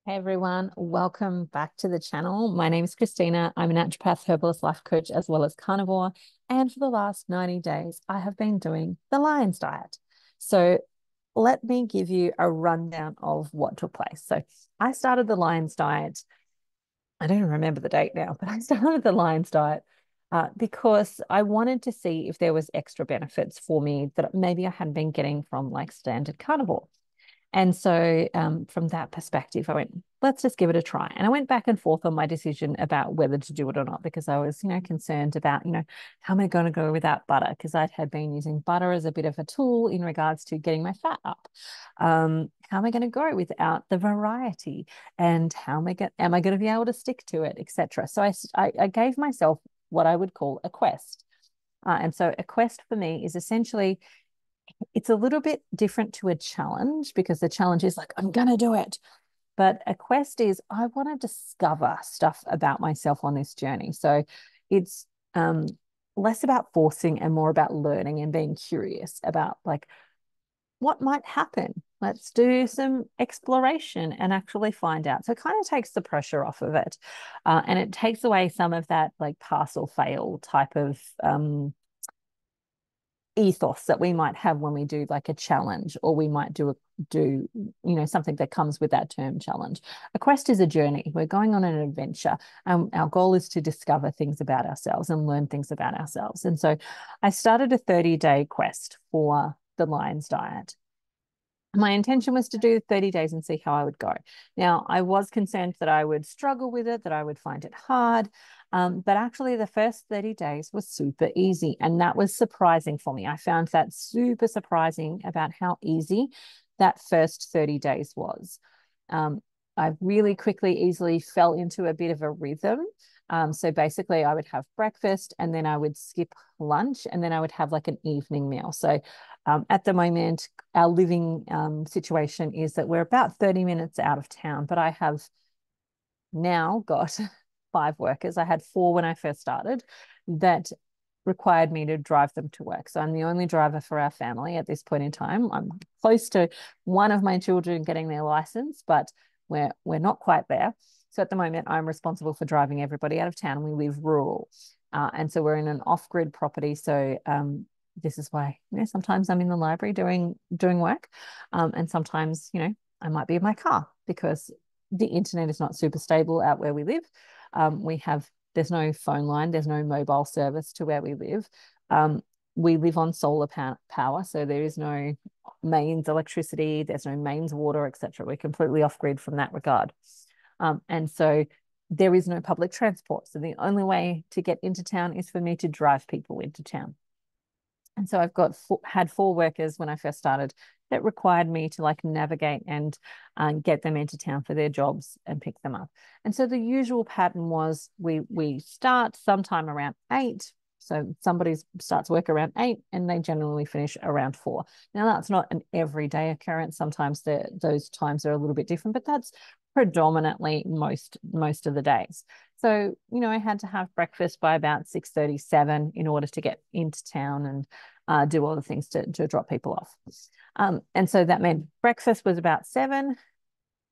Hey everyone, welcome back to the channel. My name is Christina. I'm a naturopath, herbalist, life coach, as well as carnivore. And for the last 90 days, I have been doing the Lions Diet. So let me give you a rundown of what took place. So I started the Lions Diet. I don't even remember the date now, but I started the Lions Diet because I wanted to see if there was extra benefits for me that maybe I hadn't been getting from like standard carnivore. And so from that perspective, I went, let's just give it a try. And I went back and forth on my decision about whether to do it or not, because I was, concerned about, how am I going to go without butter? Because I had been using butter as a bit of a tool in regards to getting my fat up. How am I going to go without the variety? And how am I going to be able to stick to it, etc. So I gave myself what I would call a quest. And so a quest for me is essentially, it's a little bit different to a challenge because the challenge is like, I'm going to do it. But a quest is, I want to discover stuff about myself on this journey. So it's less about forcing and more about learning and being curious about like what might happen. Let's do some exploration and actually find out. So it kind of takes the pressure off of it. And it takes away some of that like pass or fail type of ethos that we might have when we do like a challenge, or we might do something that comes with that term challenge. A quest is a journey. We're going on an adventure, and our goal is to discover things about ourselves and learn things about ourselves. And so I started a 30-day quest for the Lions Diet. My intention was to do 30 days and see how I would go. Now, I was concerned that I would struggle with it, that I would find it hard. But actually, the first 30 days was super easy. And that was surprising for me. I found that super surprising about how easy that first 30 days was. I really quickly, easily fell into a bit of a rhythm. So basically, I would have breakfast and then I would skip lunch and then I would have like an evening meal. So at the moment, our living situation is that we're about 30 minutes out of town, but I have now got 5 workers. I had 4 when I first started that required me to drive them to work. So I'm the only driver for our family at this point in time. I'm close to one of my children getting their license, but we're not quite there. So at the moment, I'm responsible for driving everybody out of town. We live rural. And so we're in an off-grid property. So this is why sometimes I'm in the library doing work, and sometimes I might be in my car because the internet is not super stable out where we live. There's no phone line, there's no mobile service to where we live. We live on solar power, so there is no mains electricity, there's no mains water, etc. We're completely off grid from that regard, and so there is no public transport. So the only way to get into town is for me to drive people into town. And so I've had 4 workers when I first started that required me to like navigate and get them into town for their jobs and pick them up. And so the usual pattern was we start sometime around 8. So somebody starts work around 8 and they generally finish around 4. Now that's not an everyday occurrence. Sometimes those times are a little bit different, but that's predominantly most of the days. So, I had to have breakfast by about 6:37 in order to get into town and do all the things to drop people off. And so that meant breakfast was about 7.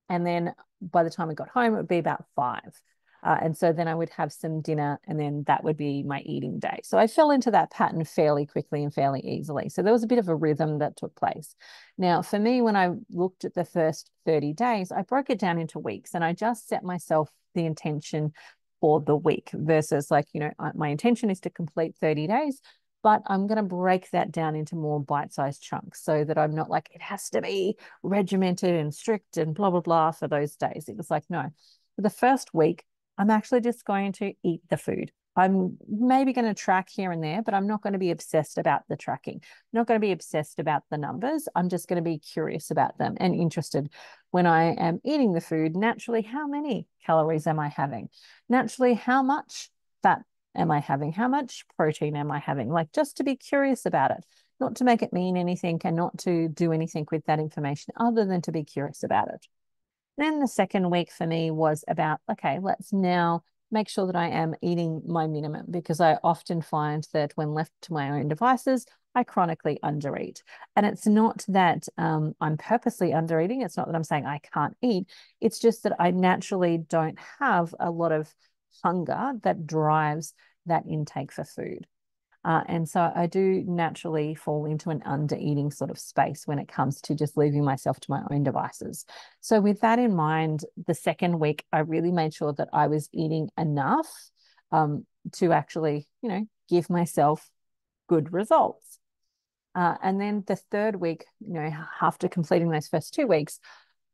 And then by the time I got home, it would be about 5. And so then I would have some dinner and then that would be my eating day. So I fell into that pattern fairly quickly and fairly easily. So there was a bit of a rhythm that took place. Now, for me, when I looked at the first 30 days, I broke it down into weeks and I just set myself the intention for the week versus like, my intention is to complete 30 days, but I'm going to break that down into more bite-sized chunks so that I'm not like, it has to be regimented and strict and blah, blah, blah for those days. It was like, no, for the first week, I'm actually just going to eat the food. I'm maybe going to track here and there, but I'm not going to be obsessed about the tracking. I'm not going to be obsessed about the numbers. I'm just going to be curious about them and interested when I am eating the food. Naturally, how many calories am I having? Naturally, how much fat am I having? How much protein am I having? Like just to be curious about it, not to make it mean anything and not to do anything with that information other than to be curious about it. Then the second week for me was about, okay, let's now make sure that I am eating my minimum, because I often find that when left to my own devices, I chronically undereat. And it's not that I'm purposely undereating. It's not that I'm saying I can't eat. It's just that I naturally don't have a lot of hunger that drives that intake for food. And so I do naturally fall into an under eating sort of space when it comes to just leaving myself to my own devices. So, with that in mind, the second week, I really made sure that I was eating enough to actually, give myself good results. And then the third week, after completing those first 2 weeks,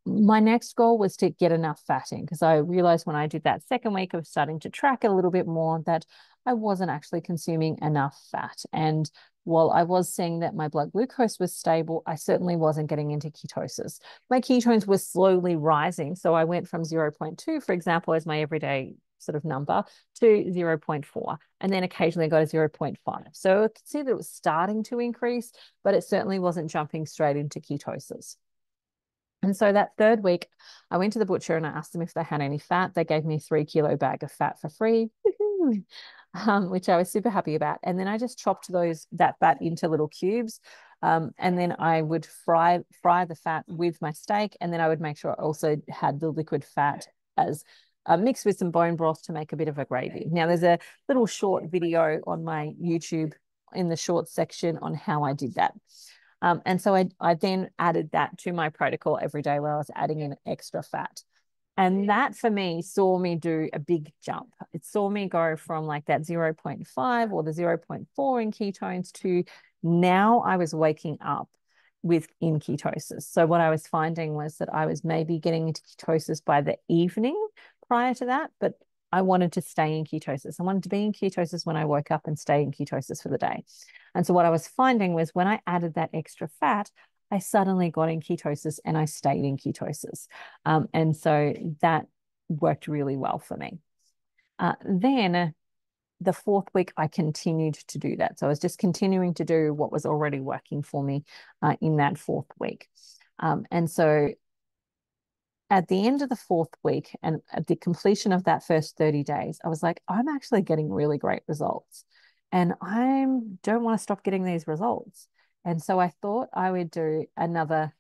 my next goal was to get enough fat in because I realized when I did that second week of starting to track a little bit more that I wasn't actually consuming enough fat. And while I was seeing that my blood glucose was stable, I certainly wasn't getting into ketosis. My ketones were slowly rising. So I went from 0.2, for example, as my everyday sort of number to 0.4. And then occasionally I got a 0.5. So I could see that it was starting to increase, but it certainly wasn't jumping straight into ketosis. And so that third week, I went to the butcher and I asked them if they had any fat. They gave me a 3 kilo bag of fat for free, which I was super happy about. And then I just chopped that fat into little cubes. And then I would fry the fat with my steak. And then I would make sure I also had the liquid fat as mixed with some bone broth to make a bit of a gravy. Now, there's a little short video on my YouTube in the short section on how I did that. And so I then added that to my protocol every day where I was adding in extra fat. And that for me saw me do a big jump. It saw me go from like that 0.5 or the 0.4 in ketones to now I was waking up in ketosis. So what I was finding was that I was maybe getting into ketosis by the evening prior to that, but I wanted to stay in ketosis. I wanted to be in ketosis when I woke up and stay in ketosis for the day. And so what I was finding was when I added that extra fat, I suddenly got in ketosis and I stayed in ketosis. And so that worked really well for me. Then the fourth week, I continued to do that. So I was just continuing to do what was already working for me in that fourth week. And so at the end of the fourth week and at the completion of that first 30 days, I was like, I'm actually getting really great results. And I don't want to stop getting these results. And so I thought I would do another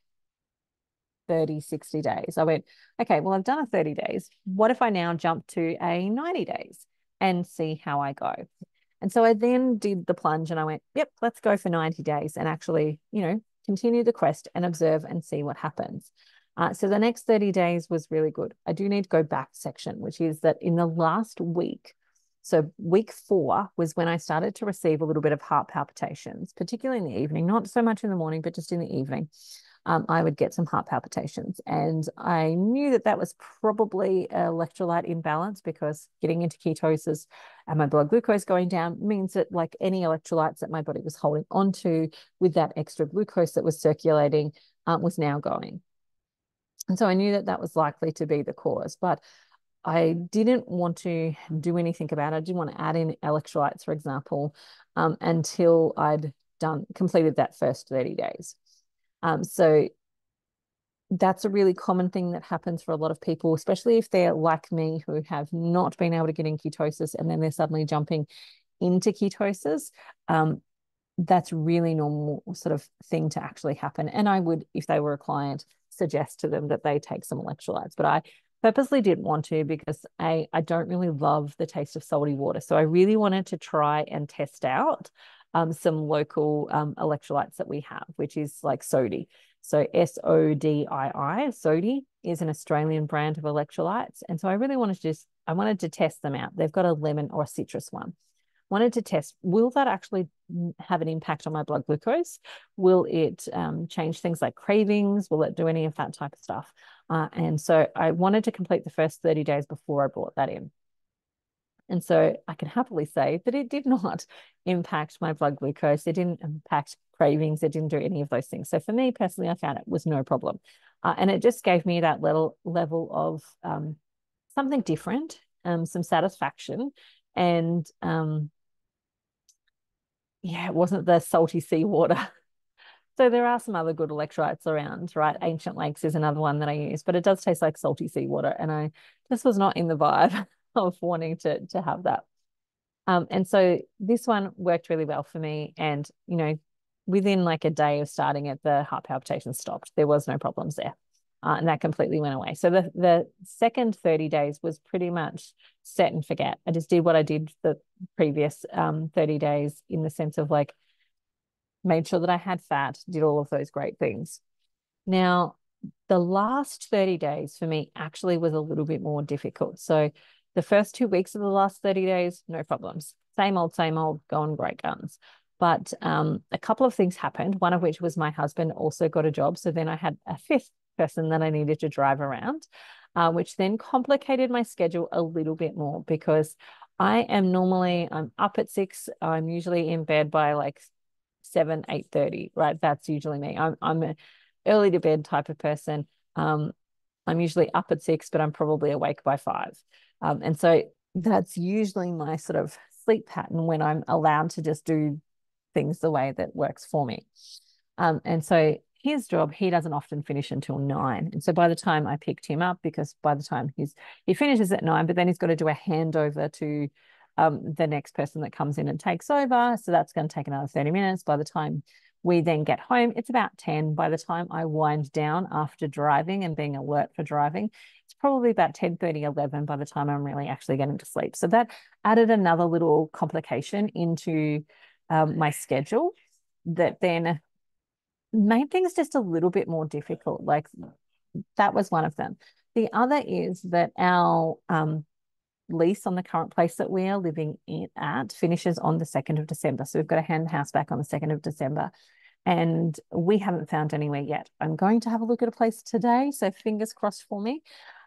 30, 60 days. I went, okay, well, I've done a 30 days. What if I now jump to a 90 days and see how I go? And so I then did the plunge and I went, yep, let's go for 90 days and actually, continue the quest and observe and see what happens. So the next 30 days was really good. I do need to go back section, which is that in the last week, so week 4 was when I started to receive a little bit of heart palpitations, particularly in the evening, not so much in the morning, but just in the evening. I would get some heart palpitations. And I knew that was probably an electrolyte imbalance because getting into ketosis and my blood glucose going down means that like any electrolytes that my body was holding onto with that extra glucose that was circulating was now going. And so I knew that was likely to be the cause, but I didn't want to do anything about it. I didn't want to add in electrolytes, for example, until I'd completed that first 30 days. So that's a really common thing that happens for a lot of people, especially if they're like me who have not been able to get in ketosis and then they're suddenly jumping into ketosis. That's really normal sort of thing to actually happen. And I would, if they were a client, suggest to them that they take some electrolytes. But I purposely didn't want to because I don't really love the taste of salty water. So I really wanted to try and test out some local electrolytes that we have, which is like Sodii. So Sodii, Sodii is an Australian brand of electrolytes. And so I really wanted to test them out. They've got a lemon or a citrus one. Wanted to test, will that actually have an impact on my blood glucose? Will it change things like cravings? Will it do any of that type of stuff? And so I wanted to complete the first 30 days before I brought that in. And so I can happily say that it did not impact my blood glucose. It didn't impact cravings. It didn't do any of those things. So for me personally, I found it was no problem. And it just gave me that level of something different, some satisfaction. And it wasn't the salty seawater. So there are some other good electrolytes around, right? Ancient Lakes is another one that I use, but it does taste like salty seawater. And I just was not in the vibe of wanting to have that. And so this one worked really well for me. And, within like a day of starting it, the heart palpitations stopped. There was no problems there. And that completely went away. So the second 30 days was pretty much set and forget. I just did what I did the previous 30 days in the sense of like made sure that I had fat, did all of those great things. Now, the last 30 days for me actually was a little bit more difficult. So the first 2 weeks of the last 30 days, no problems. Same old, going great guns. But a couple of things happened, one of which was my husband also got a job. So then I had a fifth person that I needed to drive around, which then complicated my schedule a little bit more because I'm up at 6. I'm usually in bed by like 7, 8:30, right? That's usually me. I'm an early to bed type of person. I'm usually up at 6, but I'm probably awake by 5. And so that's usually my sort of sleep pattern when I'm allowed to just do things the way that works for me. And so his job, he doesn't often finish until 9. And so by the time I picked him up, because by the time he finishes at 9, but then he's got to do a handover to the next person that comes in and takes over. So that's going to take another 30 minutes. By the time we then get home, it's about 10. By the time I wind down after driving and being alert for driving, it's probably about 10:30, 11 by the time I'm really actually getting to sleep. So that added another little complication into my schedule that then made things just a little bit more difficult. Like that was one of them. The other is that our lease on the current place that we are living at finishes on the 2nd of December. So we've got to hand the house back on the 2nd of December. And we haven't found anywhere yet. I'm going to have a look at a place today. So fingers crossed for me.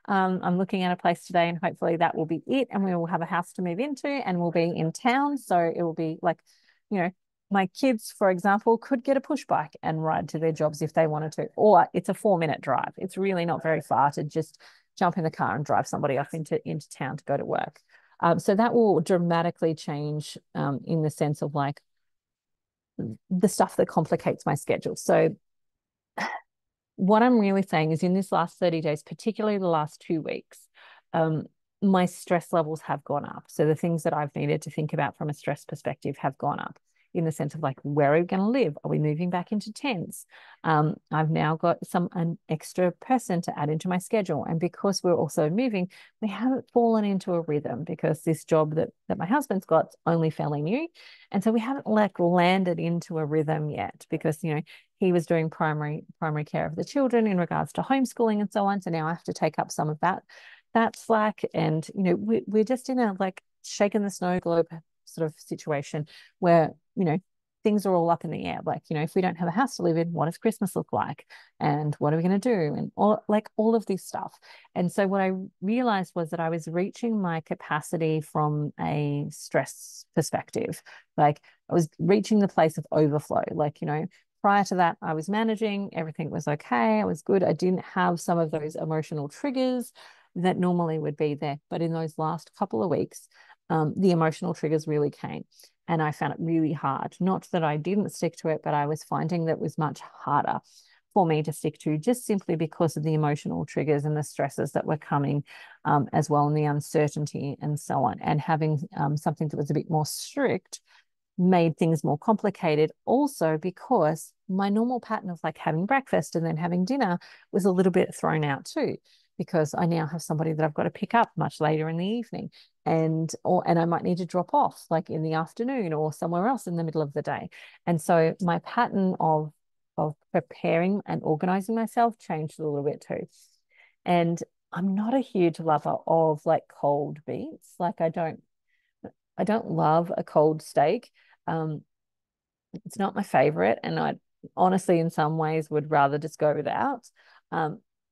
I'm looking at a place today and hopefully that will be it. And we will have a house to move into and we'll be in town. So it will be like, you know, my kids, for example, could get a push bike and ride to their jobs if they wanted to, or it's a 4-minute drive. It's really not very far to just jump in the car and drive somebody off into town to go to work. So that will dramatically change in the sense of like the stuff that complicates my schedule. So what I'm really saying is in this last 30 days, particularly the last 2 weeks, my stress levels have gone up. So the things that I've needed to think about from a stress perspective have gone up in the sense of like, where are we going to live? Are we moving back into tents? I've now got an extra person to add into my schedule. And because we're also moving, we haven't fallen into a rhythm because this job that my husband's got is only fairly new. And so we haven't like landed into a rhythm yet because, you know, he was doing primary care of the children in regards to homeschooling and so on. So now I have to take up some of that slack. And, you know, we're just in a like shaking the snow globe sort of situation where, you know, things are all up in the air. Like, you know, if we don't have a house to live in, what does Christmas look like? And what are we going to do? And all of this stuff. And so what I realized was that I was reaching my capacity from a stress perspective. Like I was reaching the place of overflow. Like, you know, prior to that, I was managing, everything was okay. I was good. I didn't have some of those emotional triggers that normally would be there. But in those last couple of weeks, the emotional triggers really came. And I found it really hard. Not that I didn't stick to it, but I was finding that it was much harder for me to stick to just simply because of the emotional triggers and the stresses that were coming as well, and the uncertainty and so on. And having something that was a bit more strict made things more complicated also because my normal pattern of like having breakfast and then having dinner was a little bit thrown out too, because I now have somebody that I've got to pick up much later in the evening and I might need to drop off like in the afternoon or somewhere else in the middle of the day. And so my pattern of preparing and organizing myself changed a little bit too. And I'm not a huge lover of like cold meats. Like I don't love a cold steak. It's not my favorite, and I honestly, in some ways, would rather just go without.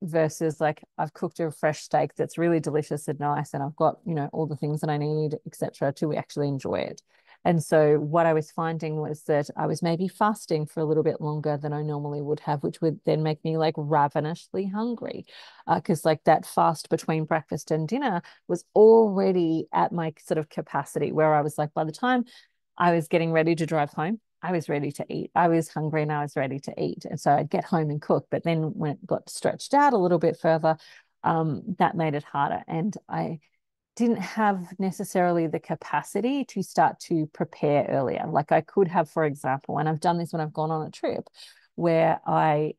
Versus like I've cooked a fresh steak that's really delicious and nice, and I've got, you know, all the things that I need, etc., to actually enjoy it. And so what I was finding was that I was maybe fasting for a little bit longer than I normally would have, which would then make me like ravenously hungry. Because like that fast between breakfast and dinner was already at my sort of capacity where I was like, by the time I was getting ready to drive home, I was ready to eat. I was hungry and I was ready to eat. And so I'd get home and cook. But then when it got stretched out a little bit further, that made it harder. And didn't have necessarily the capacity to start to prepare earlier. Like I could have, for example, and I've done this when I've gone on a trip where I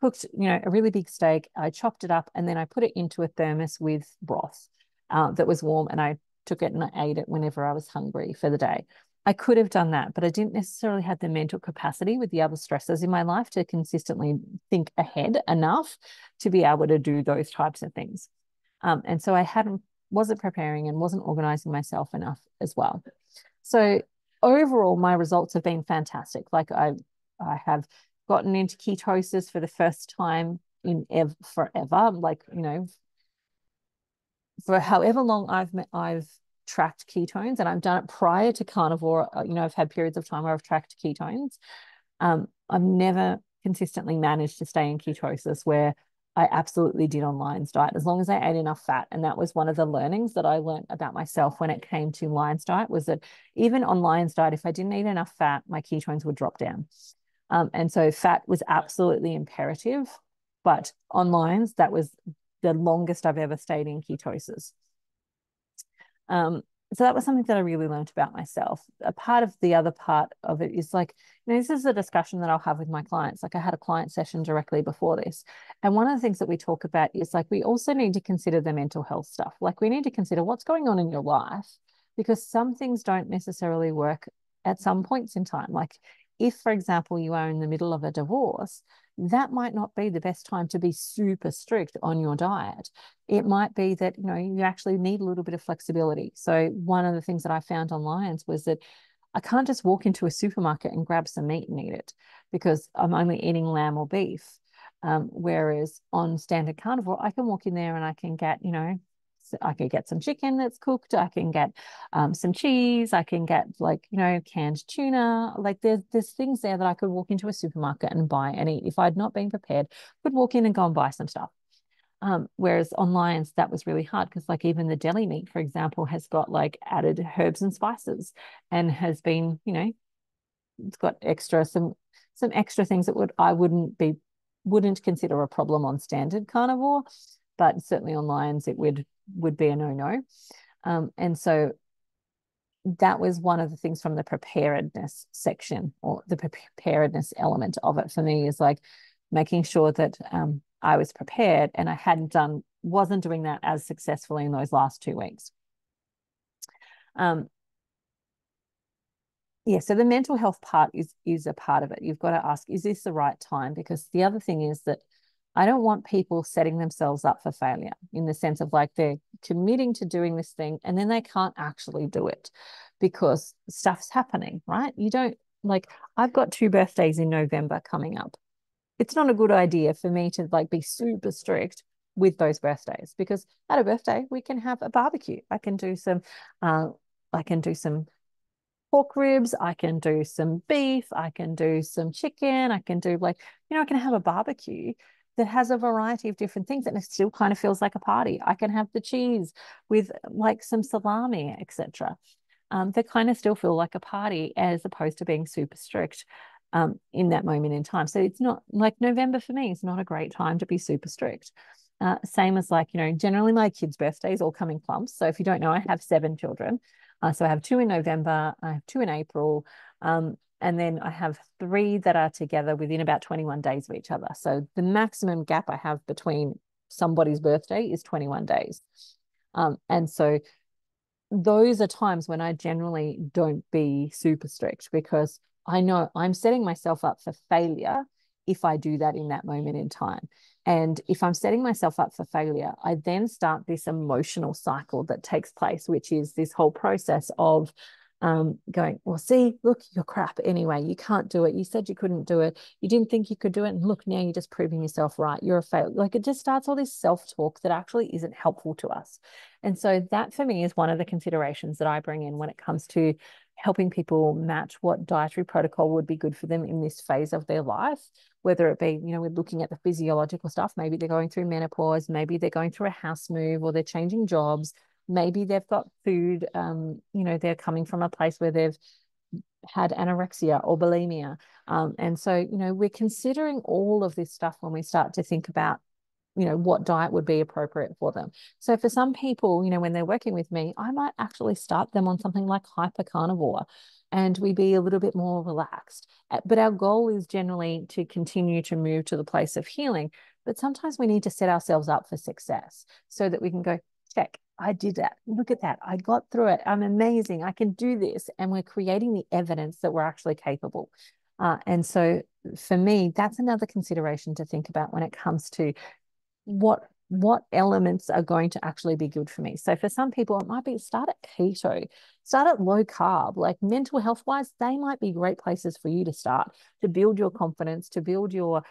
cooked, a really big steak. I chopped it up and then I put it into a thermos with broth that was warm, and I took it and I ate it whenever I was hungry for the day. I could have done that, but I didn't necessarily have the mental capacity with the other stresses in my life to consistently think ahead enough to be able to do those types of things. And so I wasn't preparing and wasn't organizing myself enough as well. So overall, my results have been fantastic. Like I have gotten into ketosis for the first time in forever. Like, for however long I've tracked ketones, and I've done it prior to carnivore. I've had periods of time where I've tracked ketones. I've never consistently managed to stay in ketosis where I absolutely did on Lion's diet, as long as I ate enough fat. And that was one of the learnings that I learned about myself when it came to Lion's diet, was that even on Lion's diet, if I didn't eat enough fat, my ketones would drop down. And so fat was absolutely imperative. But on Lion's, that was the longest I've ever stayed in ketosis. So that was something that I really learned about myself. The other part of it is like, this is a discussion that I'll have with my clients. Like I had a client session directly before this. And one of the things that we talk about is like, we also need to consider the mental health stuff. Like we need to consider what's going on in your life, because some things don't necessarily work at some points in time. Like if, for example, you are in the middle of a divorce, that might not be the best time to be super strict on your diet. It might be that, you actually need a little bit of flexibility. So one of the things that I found on Lions was that I can't just walk into a supermarket and grab some meat and eat it, because I'm only eating lamb or beef. Whereas on standard carnivore, I can walk in there and I can get, I can get some chicken that's cooked. I can get some cheese. I can get canned tuna. Like there's things there that I could walk into a supermarket and buy and eat. If I'd not been prepared, I could walk in and go and buy some stuff. Whereas on Lions, that was really hard, because like even the deli meat, for example, has got like added herbs and spices, and has been, it's got some extra things that I wouldn't consider a problem on standard carnivore, but certainly on Lions it would be a no-no. And so that was one of the things from the preparedness section, or the preparedness element of it for me, is like making sure that I was prepared, and I wasn't doing that as successfully in those last 2 weeks. Yeah, so the mental health part is a part of it. You've got to ask, is this the right time? Because the other thing is that I don't want people setting themselves up for failure, in the sense of like they're committing to doing this thing and then they can't actually do it because stuff's happening, right? You don't, like, I've got 2 birthdays in November coming up. It's not a good idea for me to like be super strict with those birthdays, because at a birthday we can have a barbecue. I can do some pork ribs, I can do some beef, I can do some chicken, I can do I can have a barbecue that has a variety of different things, and it still kind of feels like a party. I can have the cheese with like some salami, etc. That kind of still feel like a party, as opposed to being super strict in that moment in time. So it's not like November for me, it's not a great time to be super strict. Same as generally my kids' birthdays all come in clumps. So if you don't know, I have 7 children. So I have 2 in November, I have 2 in April, and then I have 3 that are together within about 21 days of each other. So the maximum gap I have between somebody's birthday is 21 days. And so those are times when I generally don't be super strict, because I know I'm setting myself up for failure if I do that in that moment in time. And if I'm setting myself up for failure, I then start this emotional cycle that takes place, which is this whole process of going, well, see, look, you're crap anyway. You can't do it. You said you couldn't do it. You didn't think you could do it. And look, now you're just proving yourself right. You're a failure. Like it just starts all this self-talk that actually isn't helpful to us. And so that for me is one of the considerations that I bring in when it comes to helping people match what dietary protocol would be good for them in this phase of their life, whether it be, we're looking at the physiological stuff. Maybe they're going through menopause, maybe they're going through a house move, or they're changing jobs. Maybe they've got food, they're coming from a place where they've had anorexia or bulimia. And so, we're considering all of this stuff when we start to think about what diet would be appropriate for them. So for some people, when they're working with me, I might actually start them on something like hyper carnivore, and we be a little bit more relaxed. But our goal is generally to continue to move to the place of healing. But sometimes we need to set ourselves up for success so that we can go, check, I did that. Look at that. I got through it. I'm amazing. I can do this. And we're creating the evidence that we're actually capable. And so for me, that's another consideration to think about when it comes to what elements are going to actually be good for me. So for some people, it might be start at keto, start at low carb. Like mental health wise, they might be great places for you to start to build your confidence, to build your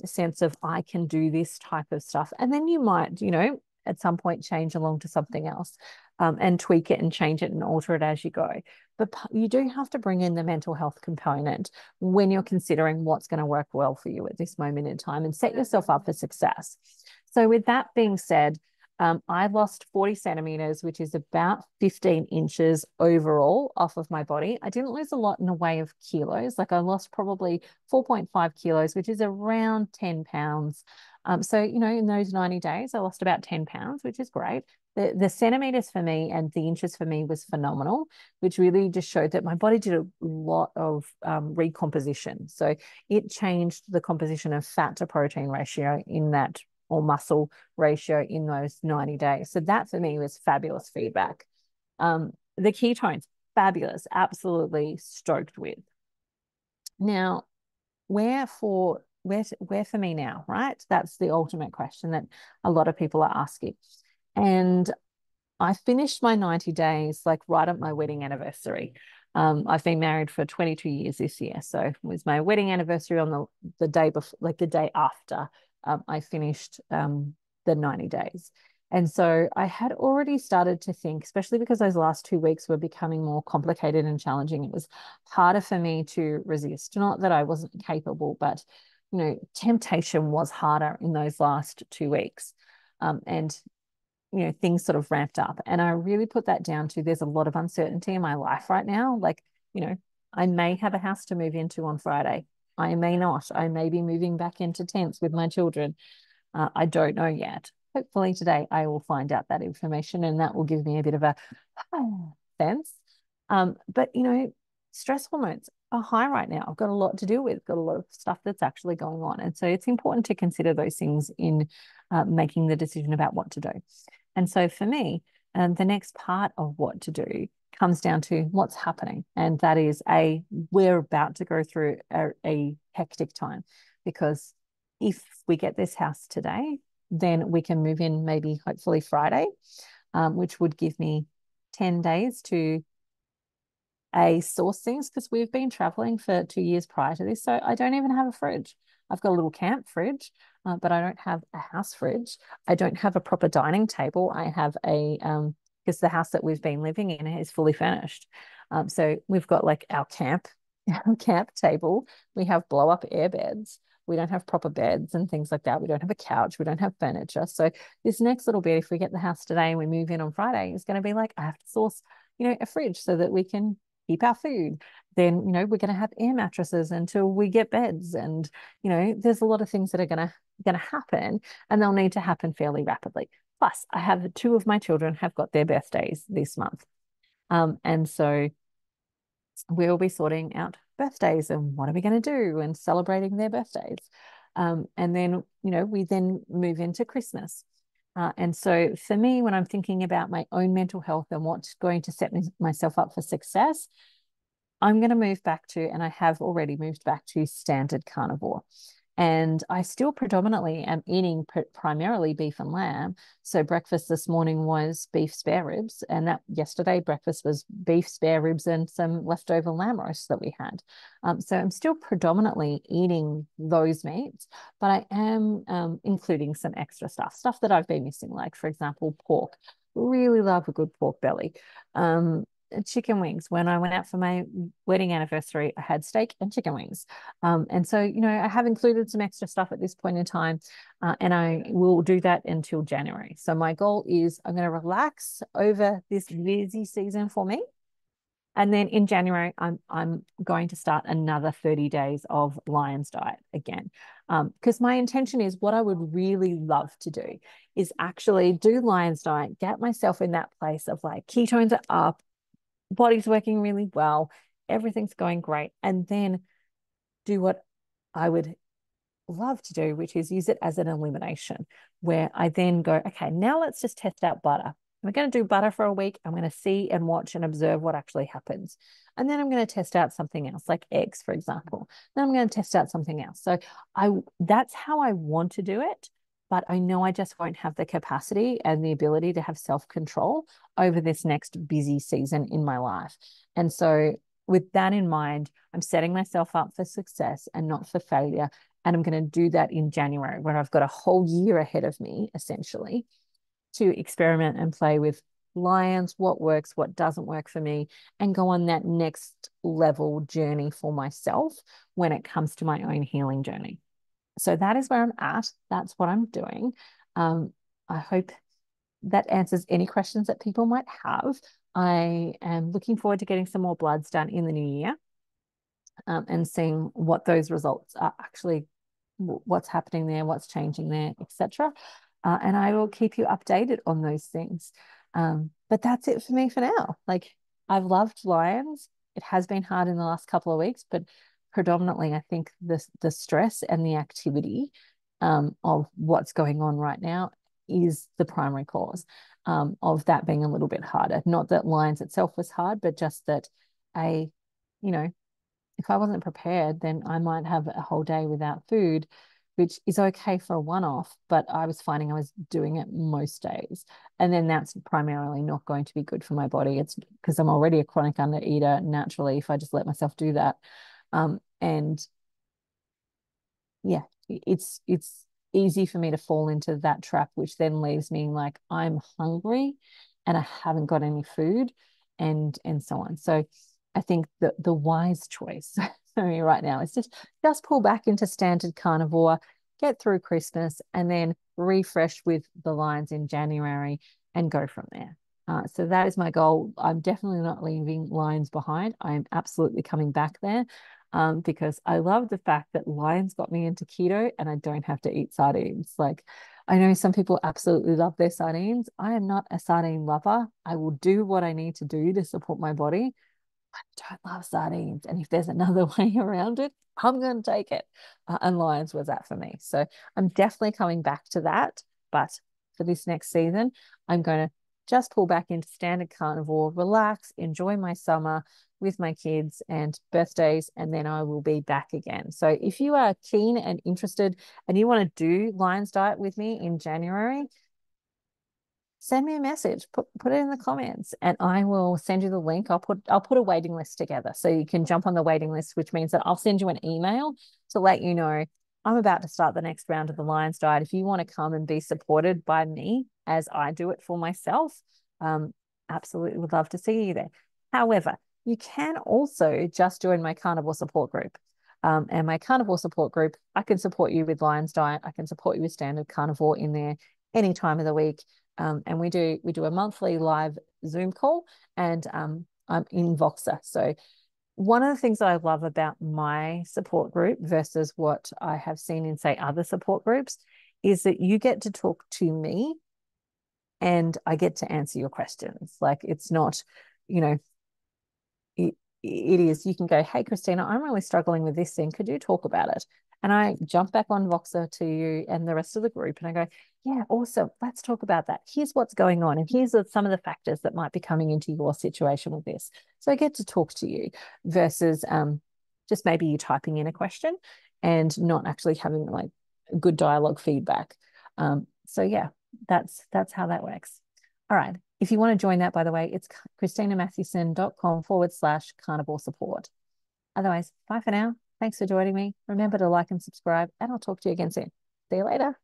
sense of I can do this type of stuff. And then you might, at some point change along to something else, and tweak it and change it and alter it as you go. But you do have to bring in the mental health component when you're considering what's going to work well for you at this moment in time and set yourself up for success. So with that being said, I lost 40 centimeters, which is about 15 inches overall off of my body. I didn't lose a lot in the way of kilos. Like I lost probably 4.5 kilos, which is around 10 pounds. So, in those 90 days, I lost about 10 pounds, which is great. The centimeters for me and the inches for me was phenomenal, which really just showed that my body did a lot of recomposition. So it changed the composition of fat to protein ratio in that, or muscle ratio in those 90 days. So that for me was fabulous feedback. The ketones, fabulous, absolutely stoked with. Now, where for me now, right? That's the ultimate question that a lot of people are asking. And I finished my 90 days like right at my wedding anniversary. I've been married for 22 years this year. So it was my wedding anniversary on the day before, like the day after I finished the 90 days. And so I had already started to think, especially because those last 2 weeks were becoming more complicated and challenging. It was harder for me to resist. Not that I wasn't capable, but temptation was harder in those last 2 weeks. And things sort of ramped up. And I really put that down to there's a lot of uncertainty in my life right now. Like, I may have a house to move into on Friday. I may not. I may be moving back into tents with my children. I don't know yet. Hopefully today I will find out that information, and that will give me a bit of a sense. But stress hormones are high right now. I've got a lot to deal with, got a lot of stuff that's actually going on. And so it's important to consider those things in making the decision about what to do. And so for me, the next part of what to do comes down to what's happening. And that is we're about to go through a hectic time, because if we get this house today, then we can move in maybe hopefully Friday, which would give me 10 days to source things, because we've been traveling for 2 years prior to this. So I don't even have a fridge. I've got a little camp fridge, but I don't have a house fridge. I don't have a proper dining table. I have because the house that we've been living in is fully furnished. So we've got like our camp table. We have blow up air beds. We don't have proper beds and things like that. We don't have a couch. We don't have furniture. So this next little bit, if we get the house today and we move in on Friday, it's going to be like, I have to source, a fridge so that we can keep our food. Then, we're going to have air mattresses until we get beds. And, there's a lot of things that are going to happen, and they'll need to happen fairly rapidly. Plus, I have 2 of my children have got their birthdays this month. And so we'll be sorting out birthdays and what are we going to do and celebrating their birthdays. And then, we then move into Christmas. And so for me, when I'm thinking about my own mental health and what's going to set myself up for success, I'm going to move back to, and I have already moved back to, standard carnivore. And I still predominantly am eating primarily beef and lamb. So breakfast this morning was beef spare ribs, and that yesterday breakfast was beef spare ribs and some leftover lamb roast that we had. So I'm still predominantly eating those meats, but I am including some extra stuff that I've been missing, like, for example, pork. Really love a good pork belly. Chicken wings. When I went out for my wedding anniversary, I had steak and chicken wings. And so, I have included some extra stuff at this point in time, and I will do that until January. So my goal is I'm going to relax over this busy season for me. And then in January, I'm going to start another 30 days of Lions diet again. Because my intention is what I would really love to do is actually do Lions diet, get myself in that place of like ketones are up, body's working really well, everything's going great, and then do what I would love to do, which is use it as an elimination, where I then go, okay, now let's just test out butter. We're going to do butter for a week. I'm going to see and watch and observe what actually happens. And then I'm going to test out something else, like eggs, for example. Then I'm going to test out something else. So that's how I want to do it. But I know I just won't have the capacity and the ability to have self-control over this next busy season in my life. And so with that in mind, I'm setting myself up for success and not for failure. And I'm going to do that in January, where I've got a whole year ahead of me, essentially, to experiment and play with Lions, what works, what doesn't work for me, and go on that next level journey for myself when it comes to my own healing journey. So that is where I'm at. That's what I'm doing. I hope that answers any questions that people might have. I am looking forward to getting some more bloods done in the new year, and seeing what those results are actually, what's happening there, what's changing there, etc. And I will keep you updated on those things. But that's it for me for now. Like, I've loved Lions. It has been hard in the last couple of weeks, but predominantly I think the stress and the activity of what's going on right now is the primary cause of that being a little bit harder. Not that Lions itself was hard, but just that you know, if I wasn't prepared, then I might have a whole day without food, which is okay for a one-off, but I was finding I was doing it most days. And then that's primarily not going to be good for my body. It's because I'm already a chronic undereater naturally if I just let myself do that. And yeah, it's easy for me to fall into that trap, which then leaves me like I'm hungry and I haven't got any food and so on. So I think the wise choice for me right now is just pull back into standard carnivore, get through Christmas, and then refresh with the Lions in January and go from there. So that is my goal. I'm definitely not leaving Lions behind. I'm absolutely coming back there, because I love the fact that Lions got me into keto and I don't have to eat sardines. Like, I know some people absolutely love their sardines. I am not a sardine lover. I will do what I need to do to support my body. I don't love sardines. And if there's another way around it, I'm going to take it. And Lions was that for me. So I'm definitely coming back to that. But for this next season, I'm going to just pull back into standard carnivore, relax, enjoy my summer with my kids and birthdays, and then I will be back again. So if you are keen and interested and you want to do Lions Diet with me in January, send me a message, put it in the comments, and I will send you the link. I'll put a waiting list together so you can jump on the waiting list, which means that I'll send you an email to let you know I'm about to start the next round of the Lions Diet. If you want to come and be supported by me as I do it for myself, absolutely would love to see you there. However, you can also just join my carnivore support group. And my carnivore support group, I can support you with Lions Diet. I can support you with standard carnivore in there any time of the week. And we do a monthly live Zoom call, and I'm in Voxer. So one of the things that I love about my support group versus what I have seen in, say, other support groups is that you get to talk to me and I get to answer your questions. Like, it's not, you know, it is, you can go, hey, Christina, I'm really struggling with this thing. Could you talk about it? And I jump back on Voxer to you and the rest of the group and I go, yeah, awesome. Let's talk about that. Here's what's going on. And here's some of the factors that might be coming into your situation with this. So I get to talk to you versus just maybe you typing in a question and not actually having like good dialogue feedback. So yeah, that's how that works. All right. If you want to join that, by the way, it's christinamatthewson.com/carnivore support. Otherwise, bye for now. Thanks for joining me. Remember to like and subscribe, and I'll talk to you again soon. See you later.